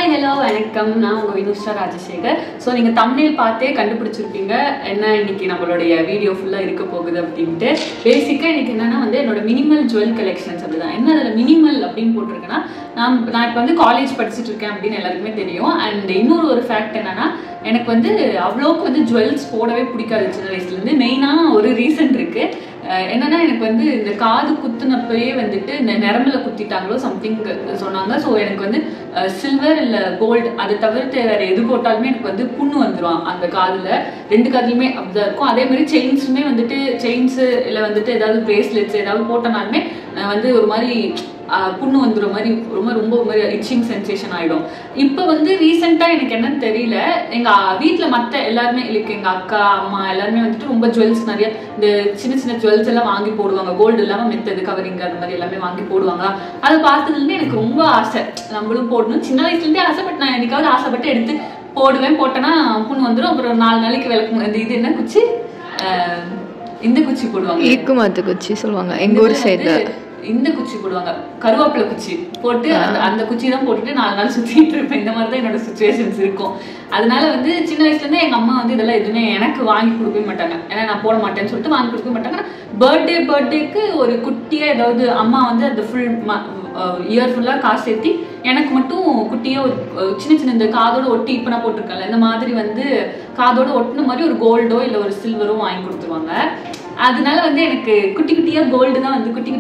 Hi hello வணக்கம். நான் உங்கள் வினுஷா ராஜசேகர். ஸோ நீங்கள் தம்ப்நெயில் பார்த்தே கண்டுபிடிச்சிருப்பீங்க என்ன இன்னைக்கு நம்மளுடைய வீடியோ ஃபுல்லாக இருக்க போகுது அப்படின்ட்டு. பேசிக்காக இன்னைக்கு என்னன்னா வந்து என்னோட மினிமல் ஜுவல் கலெக்ஷன்ஸ் அப்படிதான். என்ன அதில் மினிமல் அப்படின்னு போட்டிருக்கேன்னா, நான் இப்போ வந்து காலேஜ் படிச்சுட்டு இருக்கேன் அப்படின்னு எல்லாருக்குமே தெரியும். அண்ட் இன்னொரு ஃபேக்ட் என்னன்னா, எனக்கு வந்து அவ்வளோக்கு வந்து ஜுவல்ஸ் போடவே பிடிக்காது சின்ன வயசுலேருந்து. மெயினாக ஒரு ரீசன் இருக்குது. என்னன்னா, எனக்கு வந்து இந்த காது குத்துனப்பயே வந்துட்டு இந்த நரம்புல குத்திட்டாங்களோ சம்திங் சொன்னாங்க. ஸோ எனக்கு வந்து சில்வர் இல்லை கோல்டு அதை தவிர்த்து வேற எது போட்டாலுமே எனக்கு வந்து புண்ணு வந்துடும் அந்த காதில். ரெண்டு காதுலையுமே அப்படிதான் இருக்கும். அதே மாதிரி செயின்ஸுமே வந்துட்டு செயின்ஸு இல்லை வந்துட்டு ஏதாவது பிரேஸ்லெட்ஸ் ஏதாவது போட்டனாலுமே வந்து ஒரு மாதிரி புண்ணு வந்துடுற மாதிரி ரொம்ப ஒரு மாதிரி இச்சிங் சென்சேஷன் ஆகிடும். இப்போ வந்து ரீசெண்டாக எனக்கு என்னன்னு தெரியல, எங்கள் வீட்டில் மற்ற எல்லாருமே இல்லை, எங்கள் அக்கா அம்மா எல்லாருமே வந்துட்டு ரொம்ப ஜுவல்ஸ் நிறைய இந்த சின்ன சின்ன ஜுவல்ஸ் எல்லாம் வாங்கி போடுவாங்க. கோல்டு இல்லாமல் மெத்தது கவரிங் அந்த மாதிரி எல்லாமே வாங்கி போடுவாங்க. அதை பார்த்ததுலேருந்து எனக்கு ரொம்ப ஆசை, நம்மளும் போடணும். சின்ன வயசுலேருந்தே ஆசை. பட் நான் என்னைக்காவது ஆசைப்பட்டு எடுத்து போடுவேன். போட்டேன்னா புண்ணு வந்துடும். அப்புறம் 4 நாளைக்கு விளக்கும். இது என்ன குச்சி, இந்த குச்சி போடுவாங்க, இருக்குமாத்து குச்சி சொல்லுவாங்க எங்கள் ஊர் சைடு. இந்த குச்சி போடுவாங்க, கருவேப்பிலை குச்சி போட்டு அந்த குச்சி தான் போட்டுட்டு 4 நாள் சுற்றிட்டு இருப்பேன். இந்த மாதிரி தான் என்னோட சுச்சுவேஷன்ஸ் இருக்கும். அதனால வந்து சின்ன வயசுலேருந்தே எங்கள் அம்மா வந்து இதெல்லாம் எதுவுமே எனக்கு வாங்கி கொடுக்கவே மாட்டாங்க. ஏன்னா நான் போட மாட்டேன்னு சொல்லிட்டு வாங்கி கொடுக்க மாட்டாங்க. பர்த்டேக்கு ஒரு குட்டியாக ஏதாவது அம்மா வந்து அந்த ஃபுல் இயர் ஃபுல்லாக காசு சேர்த்தி எனக்கு மட்டும் குட்டியாக ஒரு சின்ன இந்த காதோட ஒட்டி இப்போ நான் போட்டிருக்கேன்ல இந்த மாதிரி வந்து காதோட ஒட்டின மாதிரி ஒரு கோல்டோ இல்லை ஒரு சில்வரோ வாங்கி கொடுத்துருவாங்க. அதனால வந்து எனக்கு குட்டி குட்டியாக கோல்டு தான் வந்து குட்டி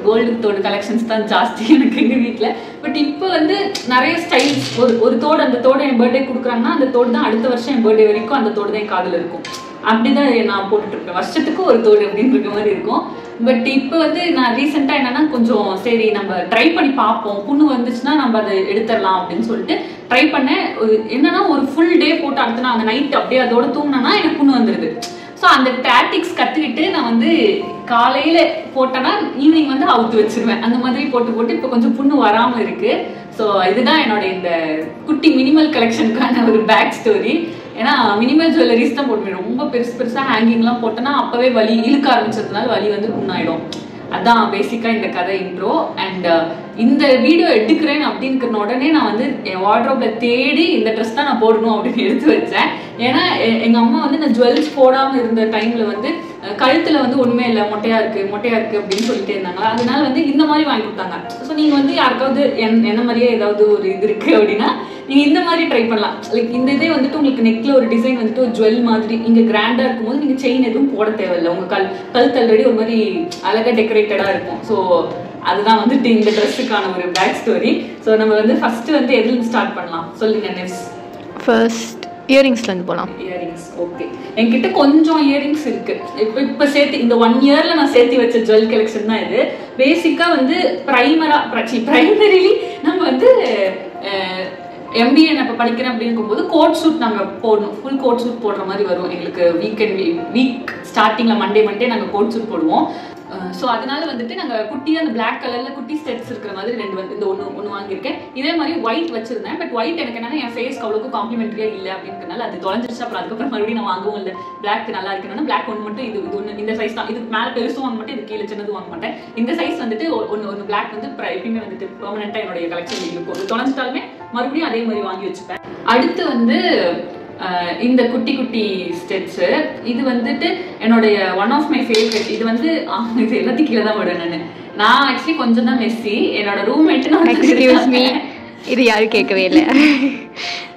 கோல்டு தோடு கலெக்ஷன்ஸ் தான் ஜாஸ்தி எனக்கு எங்கள் வீட்டில். பட் இப்போ வந்து நிறைய ஸ்டைல்ஸ் ஒரு தோடு, அந்த தோடு என் பர்த்டே கொடுக்குறாங்கன்னா அந்த தோடு தான் அடுத்த வருஷம் என் பர்த்டே வரைக்கும் அந்த தோடு தான் என் காதில் இருக்கும். அப்படிதான் நான் போட்டுட்டு இருப்பேன். வருஷத்துக்கு ஒரு தோடு அப்படின்னு இருக்க மாதிரி இருக்கும். பட் இப்போ வந்து நான் ரீசெண்டாக என்னன்னா கொஞ்சம் சரி நம்ம ட்ரை பண்ணி பார்ப்போம், புண்ணு வந்துச்சுன்னா நம்ம அதை எடுத்துடலாம் அப்படின்னு சொல்லிட்டு ட்ரை பண்ணேன். என்னன்னா ஒரு ஃபுல் டே போட்டு அடுத்த நான் அந்த நைட் அப்படியே அதோட தூங்கினேன்னா எனக்கு புண்ணு வந்துடுது. ஸோ அந்த டாக்டிக்ஸ் கற்றுக்கிட்டு நான் வந்து காலையில் போட்டேன்னா ஈவினிங் வந்து அவுத்து வச்சிருவேன். அந்த மாதிரி போட்டு இப்போ கொஞ்சம் புண்ணு வராமல் இருக்குது. ஸோ இதுதான் என்னோட இந்த குட்டி மினிமல் கலெக்ஷனுக்கான ஒரு பேக் ஸ்டோரி. ஏன்னா மினிமல் ஜுவல்லரிஸ் தான் போட்டுருவேன். ரொம்ப பெருசாக ஹேங்கிங்லாம் போட்டேன்னா அப்போவே வலி இழுக்க ஆரம்பிச்சதுனால வலி வந்து புண்ணாயிடும். அதான் பேசிக்காக இந்த கதை இன்ட்ரோ. அண்ட் இந்த வீடியோ எடுக்கிறேன் அப்படிங்கிற உடனே நான் வந்து என் வார்ட்ரோப்ல தேடி இந்த ட்ரெஸ் தான் நான் போடணும் அப்படின்னு எடுத்து வச்சேன். ஏன்னா எங்கள் அம்மா வந்து இந்த ஜுவல்ஸ் போடாமல் இருந்த டைமில் வந்து கழுத்தில் வந்து ஒன்றுமே இல்லை, மொட்டையாக இருக்குது அப்படின்னு சொல்லிட்டு இருந்தாங்க. அதனால வந்து இந்த மாதிரி வாங்கி கொடுத்தாங்க. ஸோ நீங்கள் வந்து யாருக்காவது என்ன மாதிரியே ஏதாவது ஒரு இது இருக்குது அப்படின்னா நீங்கள் இந்த மாதிரி ட்ரை பண்ணலாம். லைக் இந்த இதே வந்துட்டு உங்களுக்கு நெக்கில் ஒரு டிசைன் வந்துட்டு ஒரு ஜுவல் மாதிரி இங்கே கிராண்டாக இருக்கும்போது நீங்கள் செயின் எதுவும் போட தேவையில்லை. உங்கள் கழுத்து ஆல்ரெடி ஒரு மாதிரி அழகாக டெக்கரேட்டடாக இருக்கும். ஸோ அதுதான் வந்துட்டு இந்த ட்ரெஸ்ஸுக்கான ஒரு பேக் ஸ்டோரி. ஸோ நம்ம வந்து ஃபஸ்ட்டு வந்து எதுலேருந்து ஸ்டார்ட் பண்ணலாம் சொல்லுங்க நெவ்ஸ்? ஃபர்ஸ்ட் இயரிங்ஸ்லேருந்து போகலாம். Earrings okay. என்கிட்ட கொஞ்சம் இயரிங்ஸ் இருக்கு. இப்போ சேர்த்து இந்த 1 இயர்ல நான் சேர்த்து வச்ச ஜுவல் கலெக்ஷன் தான் இது. பேசிக்கா வந்து பிரைமரிலி நம்ம வந்து MBA நான் இப்போ படிக்கிறேன் அப்படிங்கும் போது கோட் சூட் நாங்கள் போடணும். ஃபுல் கோட் சூட் போடுற மாதிரி வரும் எங்களுக்கு. வீக் ஸ்டார்டிங்கில் மண்டே நாங்கள் கோட் சூட் போடுவோம். ஸோ அதனால வந்துட்டு நாங்கள் குட்டியாக அந்த பிளாக் கலரில் குட்டி ஸ்டெட்ஸ் இருக்கிற மாதிரி 2 வந்து இந்த ஒன்று வாங்கியிருக்கேன். இதே மாதிரி ஒயிட் வச்சிருந்தேன். பட் ஒயிட் எனக்கு என்னன்னா என் ஃபேஸ்க்கு அவ்வளோக்கு காம்ப்ளிமெண்ட்ரியாக இல்லை அப்படின்றனால அது தொலைஞ்சிருச்சு. அப்புறம் அதுக்கப்புறம் மறுபடியும் நான் வாங்கவும் இல்லை. பிளாக் நல்லா இருக்குன்னா பிளாக் ஒன்று மட்டும் இது ஒன்று இந்த சைஸ் தான். இதுக்கு மேலே பெருசும் வாங்க மாட்டேன், இது கீழே சின்னது வாங்க மாட்டேன். இந்த சைஸ் வந்துட்டு ஒன்று பிளாக் வந்து எப்பயுமே வந்துட்டு பெர்மனெண்ட்டாக என்னுடைய கலெக்ஷன் இருக்கும். இது தொலைஞ்சிட்டாலுமே மறுபடியும் அதே மாதிரி வாங்கி வச்சுப்பேன். அடுத்து வந்து இந்த குட்டி ஸ்டெட்ஸு இது வந்துட்டு என்னுடைய ஒன் ஆஃப் மை ஃபேவரட். இது வந்து இது எல்லாத்தையும் கீழே தான் விடுவேன். நான் ஆக்சுவலி கொஞ்சம் தான் மெஸ்ஸி. என்னோட ரூம்மேட்டு இது யாரும் கேட்கவே இல்லை.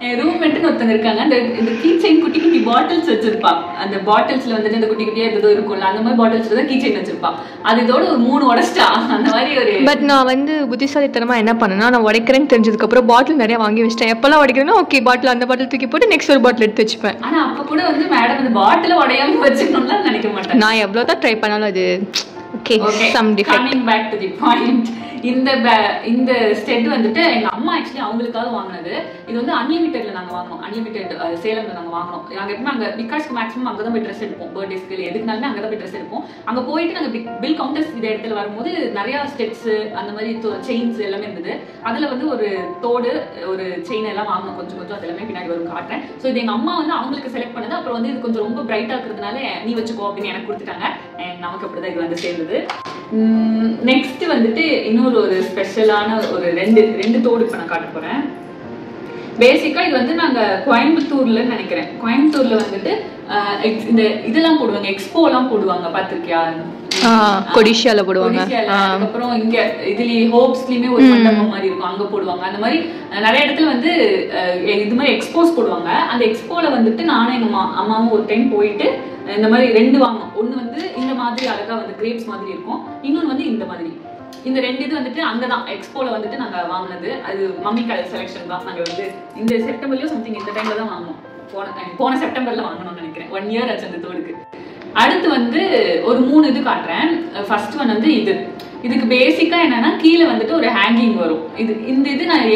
என் ரூம்மேட்டுன்னு ஒருத்தங்க இருக்காங்க. இந்த கீ செயின் குட்டி பாட்டில்ஸ் வச்சிருப்பா. அந்த பாட்டில்ஸ்ல வந்துட்டு இந்த குட்டியா ஏதோ இருக்கும்ல, அந்த மாதிரி பாட்டில்ஸ்ல தான் கீ செயின் வச்சிருப்பா. அது இதோட ஒரு 3 உடச்சிட்டா அந்த மாதிரி ஒரு. பட் நான் வந்து புத்திசாலித்தனமா என்ன பண்ணேன்னா, நான் உடைக்கிறேன்னு தெரிஞ்சதுக்கு அப்புறம் பாட்டில் நிறைய வாங்கி வச்சிட்டேன். எப்பெல்லாம் உடைக்கிறேன்னா ஓகே பாட்டில் அந்த பாட்டில் தூக்கி போட்டு நெக்ஸ்ட் ஒரு பாட்டில் எடுத்து வச்சுப்பேன். ஆனா அப்ப கூட வந்து மேடம் அந்த பாட்டில உடையாம வச்சுக்கணும்லாம் நினைக்க மாட்டேன். நான் எவ்வளவுதான் ட்ரை பண்ணாலும் அது okay some defect. Coming back to the point. இந்த ஸ்டெட் வந்துட்டு எங்க அம்மா ஆக்சுவலி அவங்களுக்காக வாங்கினது. இது வந்து அன்லிமிட்டட்ல நாங்க வாங்கினோம். அன்லிமிட்டட் சேலம்ல நாங்க வாங்கினோம். நாங்க எப்பவுமே அங்க பிகாஸ்க்கு மேக்ஸிமம் அங்கதான் போய் ட்ரெஸ் எடுப்போம். பர்த்டேஸ்க்கு எதுக்குனாலுமே அங்கதான் போய் ட்ரெஸ் எடுப்போம். அங்க போயிட்டு நாங்க பில் கவுண்டர்ஸ் இந்த இடத்துல வரும்போது நிறைய ஸ்டெட்ஸ் அந்த மாதிரி செயின்ஸ் எல்லாமே இருந்தது. அதுல வந்து ஒரு தோடு ஒரு செயின் எல்லாம் வாங்கணும். கொஞ்சம் அது எல்லாமே பின்னாடி வரும் காட்டுறேன். ஸோ இது எங்க அம்மா வந்து அவங்களுக்கு செலக்ட் பண்ணது. அப்புறம் வந்து இது கொஞ்சம் ரொம்ப பிரைட்டா இருக்கிறதுனால நீ வச்சுக்கோ அப்படின்னு எனக்கு கொடுத்துட்டாங்க. நமக்கு அப்படிதான் இது வந்து சேர்ந்தது. நெக்ஸ்ட் வந்துட்டு இன்னொரு ஒரு ஸ்பெஷலான ஒரு ரெண்டு தோடு இப்போ நான் காட்ட போறேன். பேசிக்கா இது வந்து நாங்க கோயம்புத்தூர்ல நினைக்கிறேன். கோயம்புத்தூர்ல வந்துட்டு இந்த இதெல்லாம் போடுவாங்க, எக்ஸ்போ எல்லாம் போடுவாங்க, பாத்திருக்கியா? கொடிஷியால போடுவாங்க. அதுக்கப்புறம் இங்க இதுலயே ஹோப்ஸ்லயுமே ஒரு மண்டபம் மாதிரி இருக்கும், அங்க போடுவாங்க. அந்த மாதிரி நிறைய இடத்துல வந்து இது மாதிரி எக்ஸ்போஸ் போடுவாங்க. அந்த எக்ஸ்போல வந்துட்டு நானும் எங்க அம்மாவும் ஒரு டைம் போயிட்டு இந்த மாதிரி 2 வாங்கணும். ஒண்ணு வந்து இந்த மாதிரி அழகா வந்து கிரேப்ஸ் மாதிரி இருக்கும், இன்னொன்னு வந்து இந்த மாதிரி. இந்த 2 இது வந்துட்டு அங்கதான் எக்ஸ்போல வந்துட்டு நாங்க வாங்கினது. அது மம்மி கலர் செலக்ஷன் தான். நாங்க வந்து இந்த செப்டம்பர்லயோ சம்திங் இந்த டைம்ல தான் வாங்கணும். போன செப்டம்பர்ல வாங்கணும்னு நினைக்கிறேன். 1 இயர் ஆச்சு அந்த தோடுக்கு. அடுத்து வந்து ஒரு 3 இது காட்டுறேன். ஃபர்ஸ்ட் ஒன் வந்து இதுக்கு பேசிக்கா என்னன்னா கீழே வந்துட்டு ஒரு ஹேங்கிங் வரும். இந்த இது நான்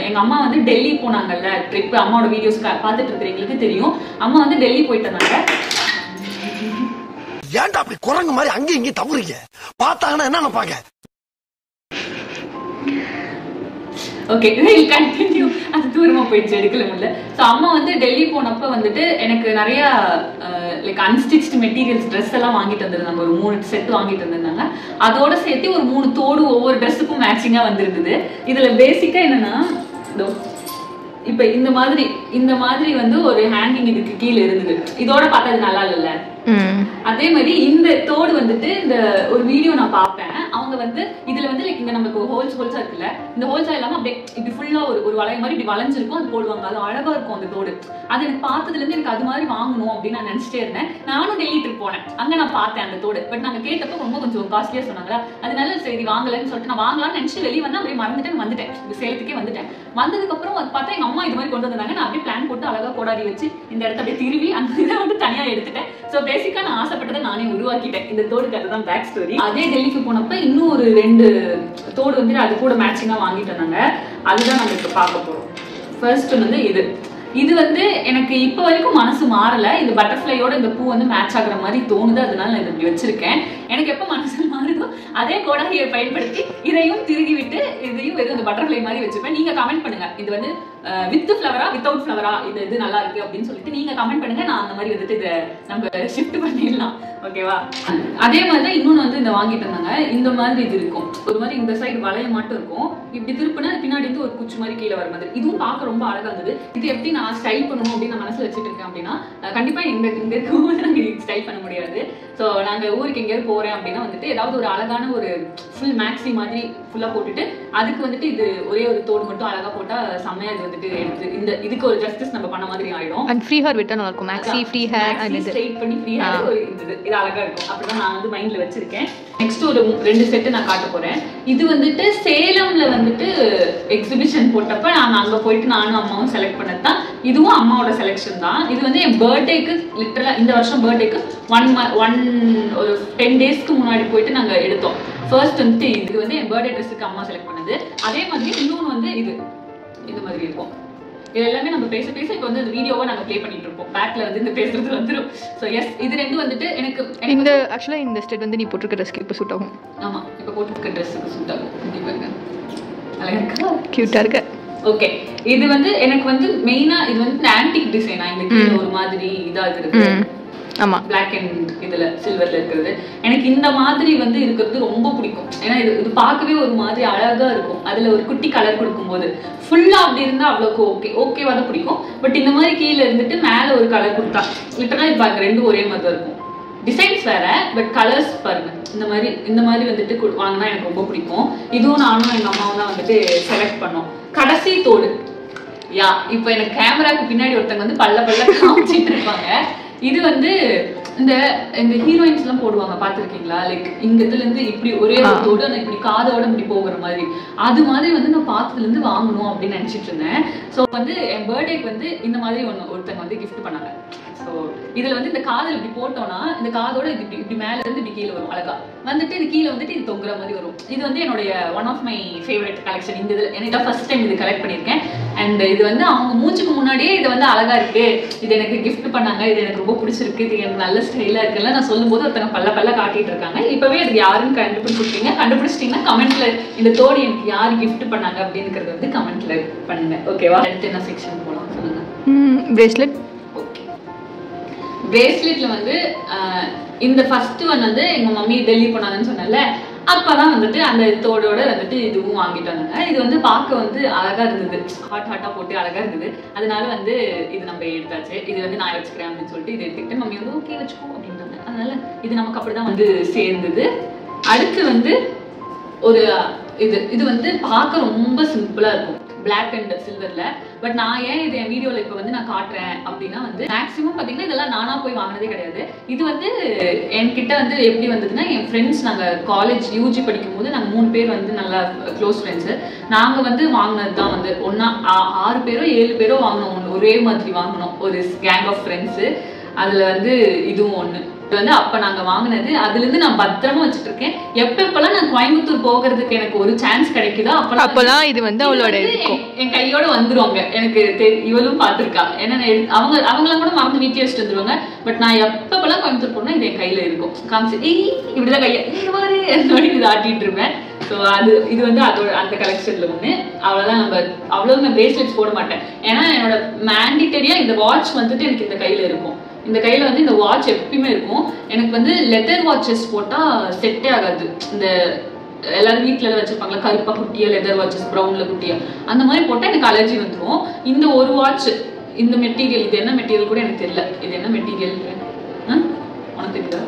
எங்க அம்மா வந்து டெல்லி போனாங்கல்ல ட்ரிப், அம்மாவோட வீடியோஸ் பார்த்துட்டு இருக்கிறவங்களுக்கு தெரியும். அம்மா வந்து டெல்லி போயிட்டு வந்தாங்க. ஏன்டா அப்படி குரங்கு மாதிரி அங்கேயும் இங்கேயும் தவறுங்க பார்த்தாங்கன்னா என்ன நினைப்பாங்க? Okay, continue. அது தூரமா போயிடுச்சு, எடுக்கல முடியல. ஸோ அம்மா வந்து டெல்லி போனப்ப வந்துட்டு எனக்கு நிறைய லைக் அன்ஸ்டிச்டு மெட்டீரியல்ஸ் ட்ரெஸ் எல்லாம் வாங்கிட்டு வந்திருந்தாங்க. ஒரு 3 செட் வாங்கிட்டு வந்திருந்தாங்க. அதோட சேர்த்து ஒரு 3 தோடு ஒவ்வொரு ட்ரெஸ்ஸுக்கும் மேட்சிங்கா வந்திருந்தது. இதுல பேசிக்கா என்னன்னா இப்ப இந்த மாதிரி வந்து ஒரு ஹேங்கிங் இதுக்கு கீழே இருந்தது. இதோட பார்த்தா அது நல்லா இல்ல. அதே மாதிரி இந்த தோடு வந்துட்டு இந்த ஒரு வீடியோ நான் பார்ப்பேன். அவங்க வந்து இதுல வந்து லைக் இங்க நமக்கு ஹோல்ஸா இருக்குல்ல, இந்த ஹோல்ஸா இல்லாம அப்படியே இப்படி ஃபுல்லா ஒரு வளைய மாதிரி இப்படி வளைஞ்சிருக்கும், அது போடுவாங்க. அது அழகா இருக்கும் அந்த தோடு. அது எனக்கு பார்த்ததுல இருந்து எனக்கு அது மாதிரி வாங்கணும் அப்படின்னு நான் நினைச்சிட்டே இருந்தேன். நானும் டெல்லி ட்ரிப் போனேன், அங்க நான் பார்த்தேன் அந்த தோடு. பட் நாங்க கேட்டப்ப ரொம்ப கொஞ்சம் காஸ்ட்லியா சொன்னாங்களா, அதனால சரி வாங்கலன்னு சொல்லிட்டு நான் வாங்கலாம்னு நினைச்சு வெளியே வந்து அப்படியே வந்துட்டேன். சேலத்துக்கே வந்துட்டேன். வந்ததுக்கு அப்புறம் அது பார்த்தா எங்க அம்மா இது மாதிரி கொண்டு வந்தாங்க. நான் அப்படியே பிளான் போட்டு அழகா கோடாரி வச்சு இந்த இடத்த அப்படியே திருவி அந்த இதை வந்து தனியா எடுத்துட்டேன். ஸோ பேசிக்கா நான் ஆசைப்பட்டதை நானே உருவாக்கிட்டேன். இந்த தோடுக்கு அதுதான் பேக் ஸ்டோரி. அதே டெல்லிக்கு போனப்ப இன்னும் ஒரு 2 தோடு வந்து அது கூட மேட்சிங்கா வாங்கிட்டு வந்தாங்க. அதுதான் நம்ம இப்ப பார்க்க போறோம். ஃபர்ஸ்ட் வந்து இது வந்து எனக்கு இப்ப வரைக்கும் மனசு மாறல. இந்த பட்டர்ஃபிளையோட இந்த பூ வந்து மேட்ச் ஆகுற மாதிரி தோணுது, அதனால நான் இப்படி வச்சிருக்கேன். எனக்கு எப்ப மனசு மாறுதோ அதே கோடாரியை பயன்படுத்தி இதையும் திருகி விட்டு இதையும் வெறும் இந்த பட்டர்ஃபிளை மாதிரி வச்சுப்பேன். நீங்க கமெண்ட் பண்ணுங்க, இது வந்து வித் ஃபிளவரா வித்தவுட் ஃபிளவரா இது நல்லா இருக்கு அப்படின்னு சொல்லிட்டு நீங்க கமெண்ட் பண்ணுங்க. நான் அந்த மாதிரி வந்துட்டு இதை நம்ம ஷிஃப்ட் பண்ணிடலாம். ஓகேவா? அதே மாதிரி இன்னொன்னு வந்து இந்த வாங்கிட்டு இருந்தாங்க. இந்த மாதிரி இது இருக்கும், ஒரு மாதிரி இந்த சைடு வளைய மட்டும் இருக்கும். இப்படி திருப்பினா பின்னாடி இருந்து ஒரு குச்சி மாதிரி கீழே வர மாதிரி. இதுவும் பார்க்க ரொம்ப அழகா இருந்தது. இது எப்படி நான் ஸ்டைல் பண்ணணும் அப்படின்னு நான் மனசுல வச்சுட்டு இருக்கேன் அப்படின்னா, கண்டிப்பா இங்க இருக்கும்போது நாங்க ஸ்டைல் பண்ண முடியாது. ஸோ நாங்க ஊருக்கு எங்கேயாவது போறேன் அப்படின்னா வந்துட்டு ஏதாவது ஒரு அழகான ஒரு ஃபுல் மேக்ஸி மாதிரி ஃபுல்லா போட்டுட்டு அதுக்கு வந்துட்டு இது ஒரே ஒரு தோடு மட்டும் அழகா போட்டா செம்மையா இது வந்துட்டு எடுத்து இதுக்கு ஒரு ஜஸ்டிஸ் நம்ம பண்ண மாதிரி ஆயிடும். அண்ட் ஃப்ரீ ஹேர் விட்டா நல்லா இருக்கும். Maxi free hair and straight பண்ணி ஃப்ரீ ஹேர் இது அழகா இருக்கும். அப்படிதான் நான் வந்து மைண்ட்ல வச்சிருக்கேன். நெக்ஸ்ட் ஒரு 2 செட் நான் காட்ட போறேன். இது வந்துட்டு சேலம்ல வந்துட்டு எக்ஸிபிஷன் போட்டப்ப நான் அங்க போயிட்டு நானும் அம்மாவும் செலக்ட் பண்ணதான். இதுவும் அம்மாவோட செலக்ஷன் தான். இது வந்து என் பர்த்டேக்கு லிட்டரலா இந்த வருஷம் பர்த்டேக்கு ஒரு 10 டேஸ்க்கு முன்னாடி போயிட்டு நாங்க எடுத்தோம். ஃபர்ஸ்ட் வந்துட்டு இது வந்து என் பர்த்டே ட்ரெஸ்ஸுக்கு அம்மா செலக்ட் பண்ணது. அதே மாதிரி இன்னொன்று வந்து இது மாதிரி இருக்கும். இது எல்லாமே நம்ம பேச இப்போ வந்து இந்த வீடியோவை நாங்க ப்ளே பண்ணிட்டு இருப்போம். பேக்ல வந்து இந்த பேசுறது வந்துடும். ஸோ எஸ், இது 2 வந்துட்டு எனக்கு இந்த ஆக்சுவலா இந்த ஸ்டெட் வந்து நீ போட்டிருக்க ட்ரெஸ்க்கு இப்போ சூட் ஆகும். ஆமா, இப்போ போட்டிருக்க ட்ரெஸ்ஸுக்கு சூட் ஆகும். கண்டிப்பாங்க அழகா இருக்கா, கியூட்டா இருக்கு. ஓகே, இது வந்து எனக்கு வந்து மெயினா இது வந்து ஆன்டிக் டிசைனா இந்த கீழ ஒரு மாதிரி இதா இருக்கு. ஆமா, பிளாக் அண்ட் இதுல சில்வர்ல இருக்கிறது எனக்கு இந்த மாதிரி வந்து இருக்கிறது ரொம்ப பிடிக்கும். ஏன்னா இது பார்க்கவே ஒரு மாதிரி அழகா இருக்கும். அதுல ஒரு குட்டி கலர் கொடுக்கும்போது ஃபுல்லா அப்படி இருந்தா அவ்வளோக்கு ஓகேவா தான் பிடிக்கும். பட் இந்த மாதிரி கீழே இருந்துட்டு மேல ஒரு கலர் கொடுத்தா லிட்டரலா இது பாருங்க 2 ஒரே மாதிரி தான் இருக்கும். டிசைன்ஸ் வேற, பட் கலர்ஸ் பாருங்க இந்த மாதிரி வந்துட்டு வாங்கினா எனக்கு ரொம்ப பிடிக்கும். இதுவும் நானும் எங்க அம்மாவும் தான் வந்துட்டு செலக்ட் பண்ணோம். கடைசி தோடு இப்போ எனக்கு கேமராக்கு பின்னாடி ஒருத்தங்க வந்து பல்ல காமிச்சிட்டு இருப்பாங்க. இது வந்து இந்த ஹீரோயின்ஸ் எல்லாம் போடுவாங்க, பாத்துருக்கீங்களா? லைக் இங்கத்துல இருந்து இப்படி ஒரே ஒரு தோடு ஆனா இப்படி காதோட இப்படி போகிற மாதிரி. அது மாதிரி வந்து நான் பார்த்ததுல இருந்து வாங்கணும் அப்படின்னு நினைச்சிட்டு இருந்தேன். ஸோ வந்து என் பர்த்டேக்கு வந்து இந்த மாதிரி ஒருத்தங்க வந்து கிஃப்ட் பண்ணாங்க. ஸோ இதுல வந்து இந்த காதல் இப்படி போட்டோம்னா இந்த காதோட இது இப்படி மேல இருந்து இப்படி கீழே வரும். அழகா வந்துட்டு இது கீழே வந்துட்டு இது தொங்குற மாதிரி வரும். இது வந்து என்னுடைய one of my favourite collection. இந்த இதுல எனக்கு ஃபர்ஸ்ட் டைம் இது கலெக்ட் பண்ணியிருக்கேன். அண்ட் இது வந்து அவங்க மூஞ்சுக்கு முன்னாடியே இது வந்து அழகா இருக்கு, இது எனக்கு கிஃப்ட் பண்ணாங்க, இது எனக்கு ரொம்ப பிடிச்சிருக்கு, இது எனக்கு நல்ல ஸ்டைலா இருக்குல்ல நான் சொல்லும் போது ஒருத்தங்க பல்ல காட்டிட்டு இருக்காங்க. இப்பவே அதுக்கு யாருன்னு கண்டுபிடிச்சிட்டீங்கன்னா கமெண்ட்ல இந்த தோடு எனக்கு யாரு கிஃப்ட் பண்ணாங்க அப்படிங்கிறது வந்து கமெண்ட்ல பண்ணுங்க. ஓகேவா? அடுத்து என்ன செக்ஷன் போலாம் சொல்லுங்க. பிரேஸ்லெட். பிரேஸ்லெட்ல வந்து இந்த ஃபர்ஸ்ட் ஒன் வந்து எங்க மம்மி டெல்லி போனாங்கன்னு சொன்னல, அப்பதான் வந்துட்டு அந்த தோடோட வந்துட்டு இதுவும் வாங்கிட்டு வந்தாங்க. இது வந்து பார்க்க வந்து அழகா இருந்தது, ஹாட்டா போட்டு அழகா இருந்தது. அதனால வந்து இது நம்ம எடுத்தாச்சு. இது வந்து நான் வச்சுக்கிறேன் அப்படின்னு சொல்லிட்டு இது எடுத்துக்கிட்டு மம்மி வந்து ஓகே வச்சுக்கோ அப்படின்றாங்க. அதனால இது நமக்கு அப்படிதான் வந்து சேர்ந்தது. அடுத்து வந்து ஒரு இது வந்து பார்க்க ரொம்ப சிம்பிளா இருக்கும், பிளாக் அண்ட் சில்வர்ல. பட் நான் ஏன் இது என் வீடியோல இப்ப வந்து நான் காட்டுறேன் அப்படின்னா வந்து மேக்ஸிமம் பாத்தீங்கன்னா இதெல்லாம் நானா போய் வாங்கினதே கிடையாது. இது வந்து என்கிட்ட வந்து எப்படி வந்ததுன்னா, என் ஃப்ரெண்ட்ஸ் நாங்க காலேஜ் யூஜி படிக்கும் போது நாங்க 3 பேர் வந்து நல்லா க்ளோஸ் ஃப்ரெண்ட்ஸ். நாங்க வந்து வாங்கினதுதான் வந்து ஒன்னா 6 பேரோ 7 பேரோ வாங்கினோம், ஒரே மாதிரி வாங்கினோம், ஒரு கேங் ஆஃப் ஃப்ரெண்ட்ஸ். அதுல வந்து இதுவும் ஒண்ணு. இது வந்து அப்ப நாங்க வாங்கினது. அதுல இருந்து நான் பத்திரமா வச்சுட்டு இருக்கேன். எப்பெல்லாம் நான் கோயம்புத்தூர் போகிறதுக்கு எனக்கு ஒரு சான்ஸ் கிடைக்குதோ அப்பெல்லாம் இது வந்து அவளோட என் கையோட வந்துருவாங்க. எனக்கு இவளும் பாத்திருக்கா, ஏன்னா அவங்களாம் கூட மறந்து வீட்டிலே வச்சுட்டு வந்துருவாங்க. பட் நான் எப்பெல்லாம் கோயம்புத்தூர் போனா இது என் கையில இருக்கும். காமிச்சு இப்படிதான் கையை இது ஆட்டிட்டு இருப்பேன். ஸோ இது வந்து அதோட அந்த கலெக்ஷன்ல ஒண்ணு. அவ்வளவுதான். அவ்வளவு நான் பிரேஸ்லெட்ஸ் போட மாட்டேன், ஏன்னா என்னோட மேண்டிட்டரியா இந்த வாட்ச் வந்துட்டு எனக்கு இந்த கையில இருக்கும். இந்த கையில வந்து இந்த வாட்ச் எப்பயுமே இருக்கும். எனக்கு வந்து லெதர் வாட்சஸ் போட்டா செட்டே ஆகாது. இந்த எல்லாரும் வீட்டுல வச்சிருப்பாங்களா கருப்பா குட்டியா லெதர் வாட்சஸ், ப்ரௌன்ல குட்டியா, அந்த மாதிரி போட்டா எனக்கு அலர்ஜி வந்துடும். இந்த ஒரு வாட்ச், இந்த மெட்டீரியல், இது என்ன மெட்டீரியல் கூட எனக்கு தெரியல. இது என்ன மெட்டீரியல் உனக்கு தெரியுதா?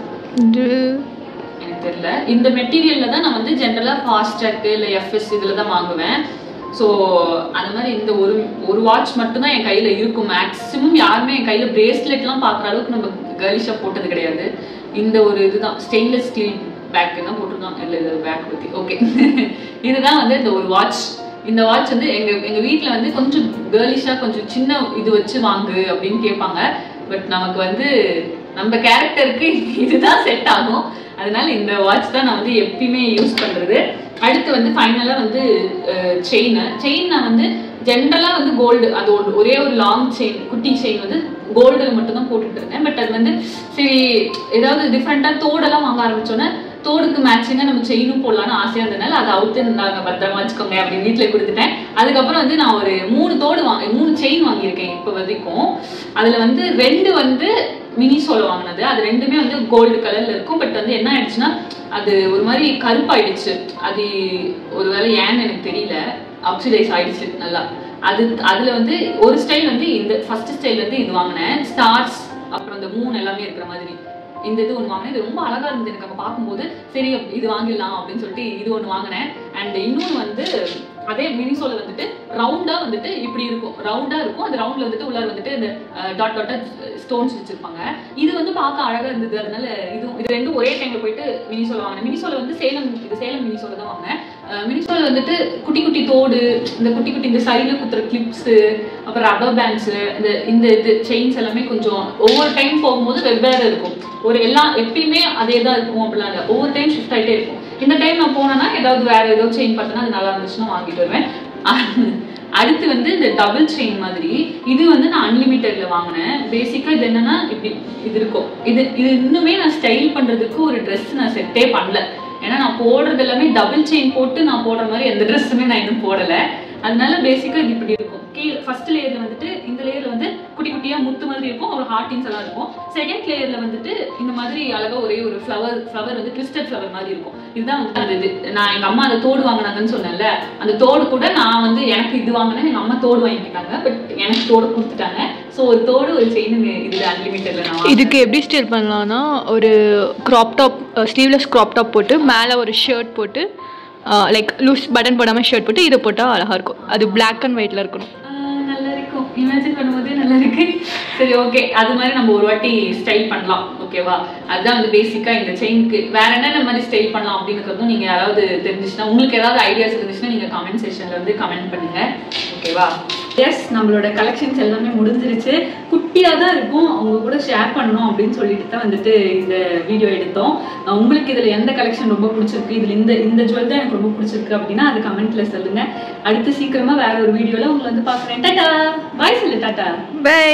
எனக்கு தெரியல. இந்த மெட்டீரியல்ல தான் நான் வந்து ஜென்ரலா ஃபாஸ்ட்ராக் இல்ல எஃப்எஸ் இதுல தான் வாங்குவேன். ஸோ அந்த மாதிரி இந்த ஒரு வாட்ச் மட்டும்தான் என் கையில இருக்கும். மேக்ஸிமம் யாருமே என் கையில பிரேஸ்லெட்லாம் பார்க்குற அளவுக்கு நம்ம கேர்லிஷா போட்டது கிடையாது. இந்த ஒரு இதுதான் ஸ்டெயின்லெஸ் ஸ்டீல் பேக் தான் போட்டிருக்கான். இல்லை இது பேக் பத்தி ஓகே. இதுதான் வந்து இந்த ஒரு வாட்ச். இந்த வாட்ச் வந்து எங்க வீட்டுல வந்து கொஞ்சம் கேர்லிஷா கொஞ்சம் சின்ன இது வச்சு வாங்கு அப்படின்னு கேட்பாங்க. பட் நமக்கு வந்து நம்ம கேரக்டருக்கு இதுதான் செட் ஆகும். அதனால இந்த வாட்ச் தான் நான் வந்து எப்பயுமே யூஸ் பண்றது. அடுத்து வந்து ஃபைனலா வந்து செயின் நான் வந்து ஜென்ரலா வந்து கோல்டு, அது ஒரே ஒரு லாங் செயின், குட்டி செயின் வந்து கோல்டுல மட்டும் தான் போட்டுட்டு இருந்தேன். பட் அது வந்து சரி ஏதாவது டிஃப்ரெண்டா தோடெல்லாம் வாங்க ஆரம்பிச்சோன்னே தோடுக்கு மேட்சிங்கா நம்ம செயினும் போடலான்னு ஆசையா இருந்ததுனால அதை அவுத்து நாங்க பத்திரமா வச்சுக்கோங்க அப்படின்னு வீட்டுல கொடுத்துட்டேன். அதுக்கப்புறம் வந்து நான் ஒரு 3 செயின் வாங்கியிருக்கேன் இப்ப வரைக்கும். அதுல வந்து 2 வந்து மினிசோல வாங்கினது. அது 2மே வந்து கோல்டு கலர்ல இருக்கும். பட் வந்து என்ன ஆயிடுச்சுன்னா அது ஒரு மாதிரி கருப்பாயிடுச்சு. அது ஒருவேளை ஏன்னு எனக்கு தெரியல, ஆக்சிடைஸ் ஆயிடுச்சு நல்லா. அதுல வந்து ஒரு ஸ்டைல் வந்து இந்த ஃபர்ஸ்ட் ஸ்டைல் வந்து இது வாங்கினேன், ஸ்டார்ஸ் அப்புறம் இந்த மூன் எல்லாமே இருக்கிற மாதிரி இந்த இது ஒன்று வாங்கினேன். இது ரொம்ப அழகா இருந்தது எனக்கு அங்கே பார்க்கும்போது. சரி இது வாங்கிடலாம் அப்படின்னு சொல்லிட்டு இது ஒன்று வாங்கினேன். அண்ட் இன்னொன்று வந்து அதே மினிசோல வந்துட்டு ரவுண்டா வந்துட்டு இப்படி இருக்கும், ரவுண்டா இருக்கும். அந்த ரவுண்ட்ல வந்துட்டு உள்ளார வந்துட்டு இந்த டாட்டா ஸ்டோன்ஸ் வச்சிருப்பாங்க. இது வந்து பார்க்க அழகா இருந்தது. அதனால இது ரெண்டும் ஒரே டைம்ல போயிட்டு மினிசோல வாங்கினேன். மினிசோல வந்து சேலம் மினிசோல தான் வாங்கினேன். மினிசோல வந்துட்டு குட்டி குட்டி தோடு, இந்த குட்டி குட்டி இந்த சைடுல குத்துற கிளிப்ஸ், அப்புறம் ரப்பர் பேண்ட்ஸ், இந்த இது செயின்ஸ் எல்லாமே கொஞ்சம் ஒவ்வொரு டைம் போகும்போது வெவ்வேறு இருக்கும். எப்பயுமே அதே தான் இருக்கும் அப்படிலாம் இல்லை, ஒவ்வொரு டைம் ஷிஃப்ட் ஆகிட்டே இருக்கும். இந்த டைம் நான் போனேன்னா ஏதாவது வேற ஏதாவது செயின் பார்த்தோன்னா அது நல்லா இருந்துச்சுன்னா வாங்கிட்டு வருவேன். அடுத்து வந்து இந்த டபுள் செயின் மாதிரி இது வந்து நான் அன்லிமிட்டட்ல வாங்கினேன். பேசிக்கா இது என்னன்னா இப்படி இது இருக்கும். இது இன்னுமே நான் ஸ்டைல் பண்றதுக்கு ஒரு ட்ரெஸ் நான் செட்டே பண்ணல. ஏன்னா நான் போடுறது எல்லாமே டபுள் செயின் போட்டு நான் போடுற மாதிரி எந்த ட்ரெஸ்ஸுமே நான் இன்னும் போடல. அதனால பேசிக்கா இது இப்படி இருக்கும். கீழே ஃபர்ஸ்ட் லேயர்ல வந்துட்டு இந்த லேயர்ல வந்து குட்டி குட்டியா முத்து மாதிரி இருக்கும், ஒரு ஹார்டின்ஸ் எல்லாம் இருக்கும். செகண்ட் லேயர்ல வந்துட்டு இந்த மாதிரி அழகா ஒரே ஒரு ஃப்ளவர் வந்து ட்விஸ்டட் ஃப்ளவர் மாதிரி இருக்கும். இதுதான் வந்து அந்த இது. நான் எங்க அம்மா அந்த தோடு வாங்கினாங்கன்னு சொன்னேன்ல, அந்த தோடு கூட நான் வந்து எனக்கு இது வாங்கினேன், எங்க அம்மா தோடு வாங்கிட்டாங்க. பட் எனக்கு தோடு கொடுத்துட்டாங்க. ஸோ ஒரு தோடு ஒரு செயின் இதுல அன்லிமிட்டட்ல நான் இதுக்கு எப்படி ஸ்டைல் பண்ணலாம்னா, ஒரு crop top sleeveless crop top போட்டு மேலே ஒரு ஷர்ட் போட்டு லைக் லூஸ் பட்டன் போடாமல் ஷர்ட் போட்டு இதை போட்டால் அழகாக இருக்கும். அது பிளாக் அண்ட் ஒயிட்ல இருக்கணும். நல்லா இருக்கும். இமேஜின் பண்ணும்போதே நல்லா இருக்கு. சரி ஓகே, அது மாதிரி நம்ம ஒரு வாட்டி ஸ்டைல் பண்ணலாம். ஓகேவா? அதுதான் வந்து பேசிக்கா இந்த செயினுக்கு. வேற என்னென்ன மாதிரி ஸ்டைல் பண்ணலாம் அப்படிங்கிறதும் நீங்க யாராவது தெரிஞ்சுச்சுன்னா, உங்களுக்கு ஏதாவது ஐடியாஸ் இருந்துச்சுன்னா நீங்க கமெண்ட் செக்ஷன்ல வந்து கமெண்ட் பண்ணுங்க. ஓகேவா? எஸ், நம்மளோட கலெக்ஷன்ஸ் எல்லாமே முடிஞ்சிருச்சு. குட்டியா தான் இருக்கும், அவங்க கூட ஷேர் பண்ணணும் அப்படின்னு சொல்லிட்டு தான் வந்துட்டு இந்த வீடியோ எடுத்தோம். உங்களுக்கு இதுல எந்த கலெக்ஷன் ரொம்ப பிடிச்சிருக்கு, இதுல இந்த ஜுவல் தான் எனக்கு ரொம்ப பிடிச்சிருக்கு அப்படின்னா அது கமெண்ட்ல சொல்லுங்க. அடுத்து சீக்கிரமா வேற ஒரு வீடியோல உங்களை வந்து பாக்குறேன். டாடா, பாய் சொல்லு. டாடா, பை.